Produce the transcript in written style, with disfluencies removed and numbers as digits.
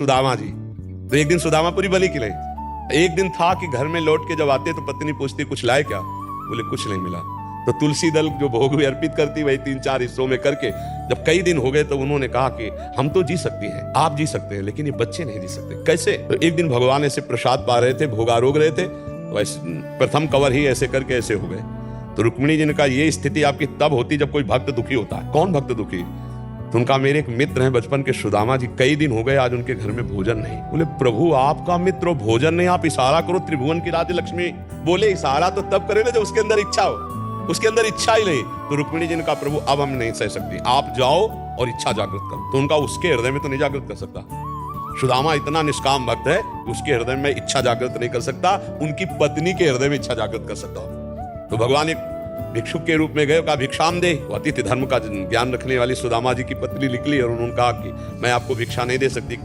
सुदामा जी। तो एक दिन सुदामापुरी बलि के लिए एक दिन था कि घर में लौट के जब आते तो पत्नी पूछती कुछ लाए क्या, बोले कुछ नहीं मिला। तो तुलसी दल जो भोग हुए अर्पित करती वही 3-4 हिस्सों में करके जब कई दिन हो गए तो उन्होंने कहा कि हम तो जी सकती हैं, आप जी सकते हैं, लेकिन ये बच्चे नहीं जी सकते। कैसे? तो एक दिन भगवान ऐसे प्रसाद पा रहे थे, भोगारोग रहे थे, तो प्रथम कवर ही ऐसे करके ऐसे हो गए। तो रुक्मिणी जी ने कहा ये स्थिति आपकी तब होती जब कोई भक्त दुखी होता है। कौन भक्त दुखी? तो उनका मेरे एक मित्र हैं बचपन के सुदामा जी, कई दिन हो गए आज उनके घर में भोजन नहीं। बोले प्रभु आपका मित्र भोजन नहीं, आप इशारा करो त्रिभुवन की राज्य लक्ष्मी। बोले इशारा तो तब करे ना जब उसके अंदर इच्छा हो, उसके अंदर इच्छा ही नहीं। तो रुक्मिणी जी ने कहा प्रभु अब हम नहीं सह सकती, आप जाओ और इच्छा जागृत करो। तो उनका उसके हृदय में तो नहीं जागृत कर सकता। सुदामा इतना निष्काम भक्त है उसके हृदय में इच्छा जागृत नहीं कर सकता, उनकी पत्नी के हृदय में इच्छा जागृत कर सकता हो। तो भगवान एक भिक्षुक के रूप में गए, कहा भिक्षाम दे। अतिथि धर्म का ज्ञान रखने वाली सुदामा जी की पत्नी निकली और उन्होंने कहा कि मैं आपको भिक्षा नहीं दे सकती,